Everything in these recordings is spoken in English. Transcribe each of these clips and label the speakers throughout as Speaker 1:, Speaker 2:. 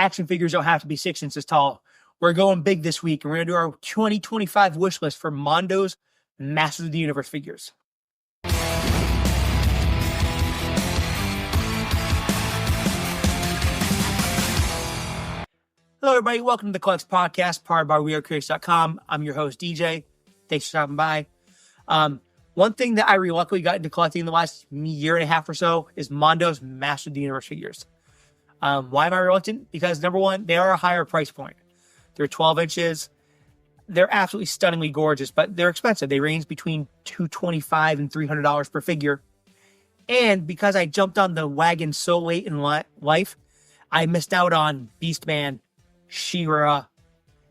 Speaker 1: action figures don't have to be 6 inches tall. We're going big this week, and we're going to do our 2025 wish list for Mondo's Masters of the Universe figures. Hello, everybody. Welcome to the Collects Podcast, powered by WeAreCreators.com. I'm your host, DJ. Thanks for stopping by. One thing that I reluctantly got into collecting in the last year and a half or so is Mondo's Masters of the Universe figures. Why am I reluctant? Because, number one, they are a higher price point. They're 12 inches. They're absolutely stunningly gorgeous, but they're expensive. They range between $225 and $300 per figure. And because I jumped on the wagon so late in life, I missed out on Beastman, She-Ra,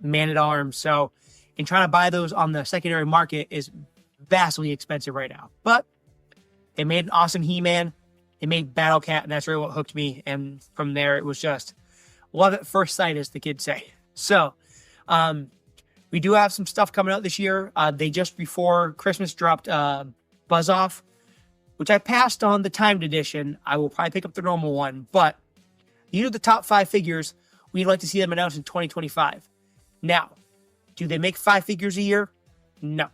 Speaker 1: Man-at-Arms. So, in trying to buy those on the secondary market is vastly expensive right now. But they made an awesome He-Man. They made Battle Cat, and that's really what hooked me. And from there, it was just love at first sight, as the kids say. So, we do have some stuff coming out this year. They just before Christmas dropped Buzz Off, which I passed on the timed edition. I will probably pick up the normal one, but these are the top 5 figures we'd like to see them announced in 2025. Now, do they make 5 figures a year? No.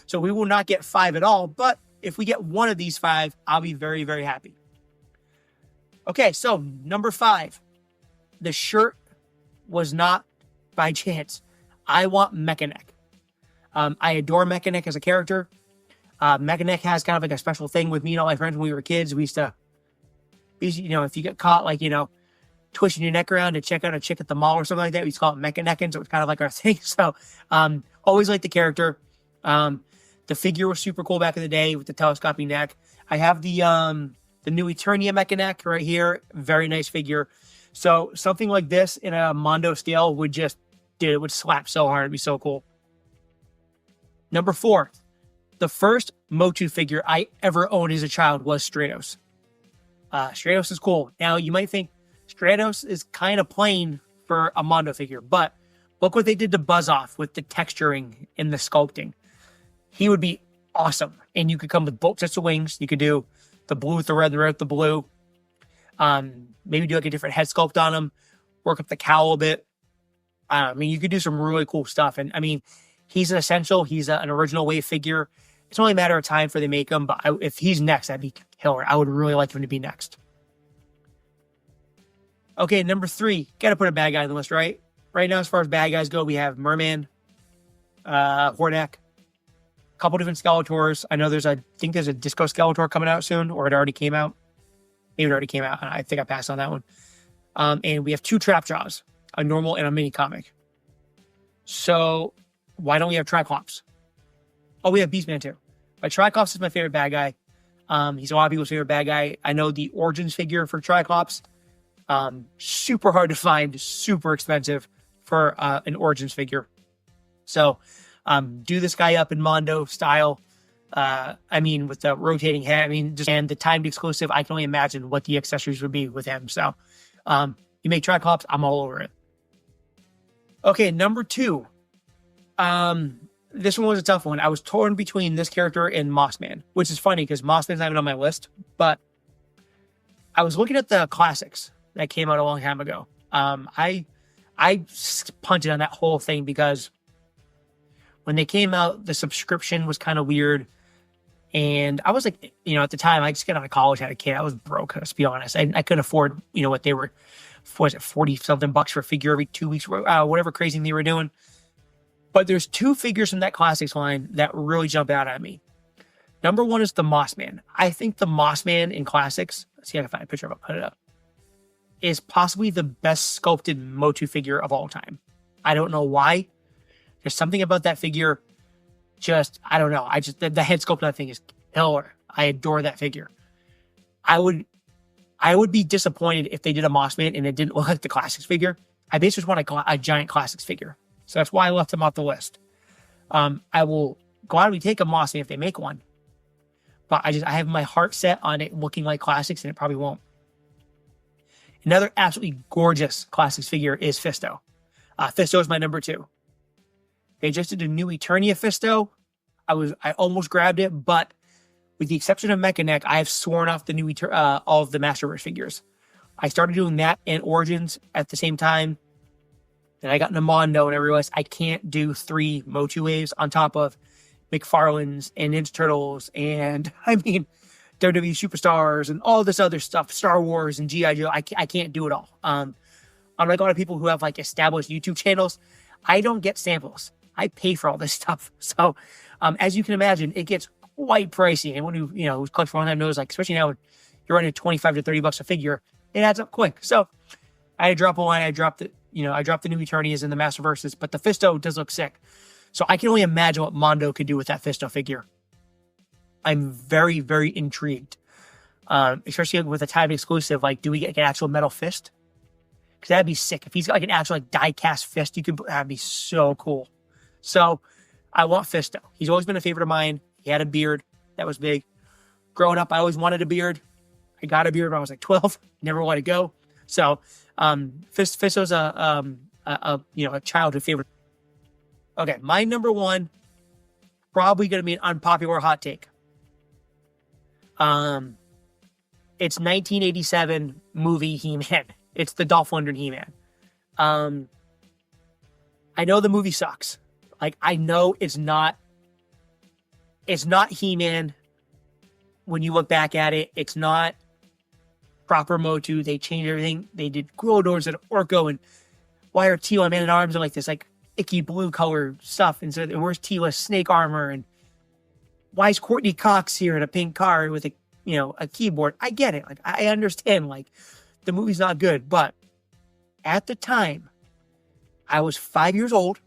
Speaker 1: So we will not get 5 at all, but if we get one of these 5, I'll be very, very happy. Okay, so number 5. The shirt was not by chance. I want Mechanic. I adore Mechanic as a character. Mechanic has kind of like a special thing with me and all my friends when we were kids. We used to, if you get caught, twisting your neck around to check out a chick at the mall or something like that, we used to call it Mechanecking, so it's kind of like our thing. So, always liked the character. The figure was super cool back in the day with the telescoping neck. I have the new Eternia Mechanic right here. Very nice figure. So something like this in a Mondo scale would slap so hard. It'd be so cool. Number 4, the first MOTU figure I ever owned as a child was Stratos. Stratos is cool. Now you might think Stratos is kind of plain for a Mondo figure, but look what they did to Buzz Off with the texturing and the sculpting. He would be awesome. And you could come with both sets of wings. You could do the blue with the red with the blue. Maybe do a different head sculpt on him. Work up the cowl a bit. You could do some really cool stuff. And he's an essential. He's an original wave figure. It's only a matter of time for they make him. But if he's next, that'd be killer. I would really like him to be next. Okay, number 3. Got to put a bad guy on the list, right? Right now, as far as bad guys go, we have Merman, Hordak, a couple different Skeletors. I know there's a Disco Skeletor coming out soon, or it already came out. Maybe it already came out. I think I passed on that one. And we have 2 Trapjaws, a normal and a mini comic. So why don't we have Triclops? Oh, we have Beastman too. But Triclops is my favorite bad guy. He's a lot of people's favorite bad guy. I know the Origins figure for Triclops, super hard to find, super expensive for an Origins figure. So do this guy up in Mondo style. With the rotating head, and the timed exclusive, I can only imagine what the accessories would be with him. So, you make Triclops, I'm all over it. Okay, number 2. This one was a tough one. I was torn between this character and Mossman, which is funny because Mossman's not even on my list, but I was looking at the classics that came out a long time ago. I punted on that whole thing because when they came out, the subscription was kind of weird. And I was like, at the time, I just got out of college, had a kid. I was broke, let's be honest. I couldn't afford, what they were, was it $40-something for a figure every 2 weeks, whatever crazy they were doing. But there's 2 figures from that Classics line that really jump out at me. Number 1 is the Mossman. I think the Mossman in Classics, let's see if I can find a picture of it, put it up, is possibly the best sculpted MOTU figure of all time. I don't know why. There's something about that figure. I don't know. The head sculpt of that thing is killer. I adore that figure. I would be disappointed if they did a Mossman and it didn't look like the Classics figure. I basically just want a giant Classics figure. So that's why I left him off the list. I will gladly take a Mossman if they make one. But I have my heart set on it looking like Classics, and it probably won't. Another absolutely gorgeous Classics figure is Fisto. Fisto is my number 2. They just did a new Eternia Fisto. I almost grabbed it, but with the exception of Mechanic, I have sworn off the new all of the Masterverse figures. I started doing that and Origins at the same time. Then I got into Mondo and I realized I can't do 3 MOTU waves on top of McFarlane's and Ninja Turtles and, WWE Superstars and all this other stuff, Star Wars and G.I. Joe. I can't do it all. Unlike a lot of people who have like established YouTube channels, I don't get samples. I pay for all this stuff. So, as you can imagine, it gets quite pricey. Anyone who, who's collected for a long time knows, like, especially now when you're running $25 to $30 a figure, it adds up quick. So I had to drop a line. I dropped the new Eternities and the Masterverses, but the Fisto does look sick. So I can only imagine what Mondo could do with that Fisto figure. I'm very, very intrigued. Especially with a time exclusive, like, do we get an actual metal fist? Because that'd be sick. If he's got like an actual like die-cast fist, that'd be so cool. So I want Fisto. He's always been a favorite of mine. He had a beard. That was big. Growing up, I always wanted a beard. I got a beard when I was like 12. Never let it go. So Fisto's a childhood favorite. Okay, my number one, probably going to be an unpopular hot take. It's 1987 movie He-Man. It's the Dolph Lundgren He-Man. I know the movie sucks. Like, I know it's not He-Man when you look back at it. It's not proper MOTU. They changed everything. They did glow doors and Orko, and why are Teela and Man-at-Arms and like this like icky blue color stuff, and so where's Teela's snake armor, and why is Courtney Cox here in a pink car with a keyboard? I get it. Like, I understand, like, the movie's not good, but at the time, I was 5 years old,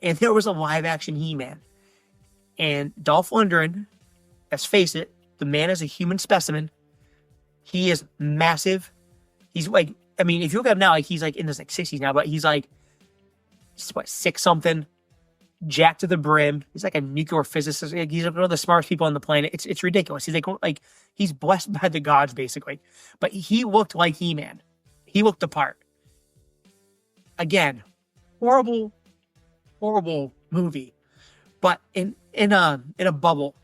Speaker 1: and there was a live-action He-Man. And Dolph Lundgren, let's face it, the man is a human specimen. He is massive. He's like, if you look at him now, like, he's like in his like 60s now, but he's what, 6-something, jacked to the brim. He's like a nuclear physicist. He's one of the smartest people on the planet. It's ridiculous. He's like he's blessed by the gods, basically. But he looked like He-Man. He looked the part. Again, horrible movie. But in a bubble,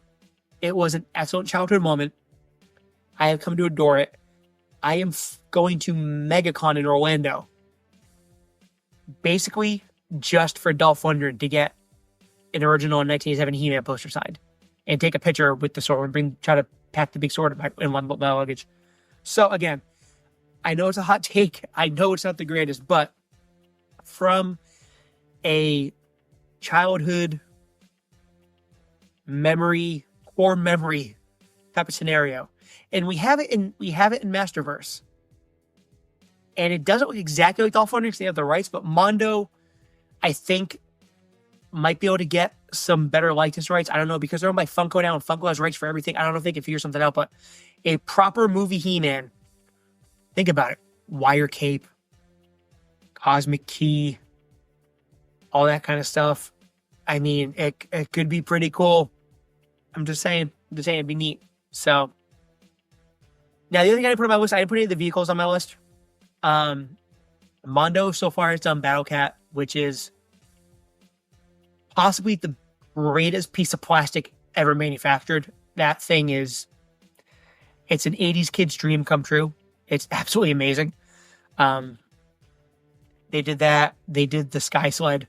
Speaker 1: it was an excellent childhood moment. I have come to adore it. I am going to MegaCon in Orlando, basically just for Dolph Lundgren to get an original 1987 He-Man poster signed and take a picture with the sword and try to pack the big sword in my luggage. So again, I know it's a hot take. I know it's not the greatest, but from a childhood core memory type of scenario, and we have it in Masterverse, and it doesn't look exactly like Dolph Lundgren because they have the rights, but Mondo, I think, might be able to get some better likeness rights. I don't know, because they're owned by Funko now, and Funko has rights for everything. I don't know if they can figure something out, but a proper movie He-Man, think about it. Wire cape, cosmic key, all that kind of stuff. It could be pretty cool. I'm just saying it'd be neat. So, now the other thing I didn't put on my list, I didn't put any of the vehicles on my list. Mondo so far has done Battle Cat, which is possibly the greatest piece of plastic ever manufactured. That thing it's an 80s kid's dream come true. It's absolutely amazing. They did that. They did the Sky Sled,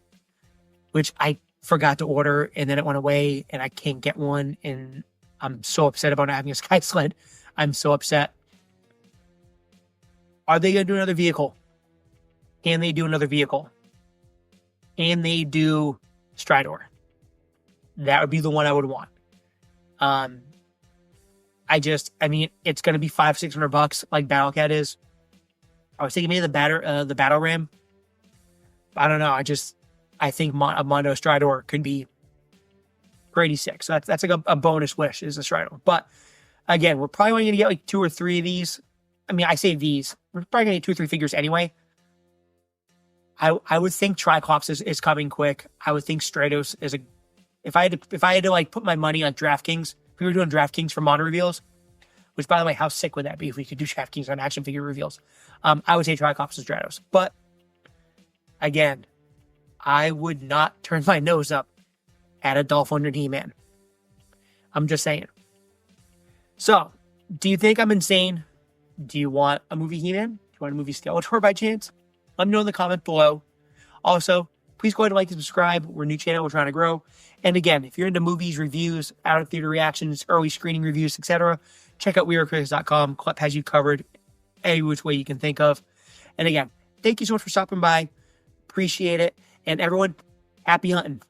Speaker 1: which I forgot to order, and then it went away, and I can't get one, and I'm so upset about not having a Sky Sled. I'm so upset. Are they going to do another vehicle? Can they do another vehicle? Can they do Stridor? That would be the one I would want. It's going to be $500-$600 like Battle Cat is. I was thinking maybe the Battle Ram. I don't know. I think a Mondo Stridor could be pretty sick. So that's like a bonus wish is a Stridor. But again, we're probably only going to get like 2 or 3 of these. I say these. We're probably going to get 2 or 3 figures anyway. I would think Triclops is coming quick. I would think Stratos is if I had to like put my money on DraftKings, if we were doing DraftKings for Mondo reveals, which by the way, how sick would that be if we could do DraftKings on action figure reveals? I would say Triclops and Stratos. But again, I would not turn my nose up at a Dolph Lundgren He-Man. I'm just saying. So, do you think I'm insane Do you want a movie He-Man? Do you want a movie Skeletor by chance? Let me know in the comment below. Also, please go ahead and like and subscribe. We're a new channel. We're trying to grow. And again, if you're into movies, reviews, out-of-theater reactions, early screening reviews, etc., check out WeAreCritics.com. Club has you covered any which way you can think of. And again, thank you so much for stopping by. Appreciate it. And everyone, happy hunting.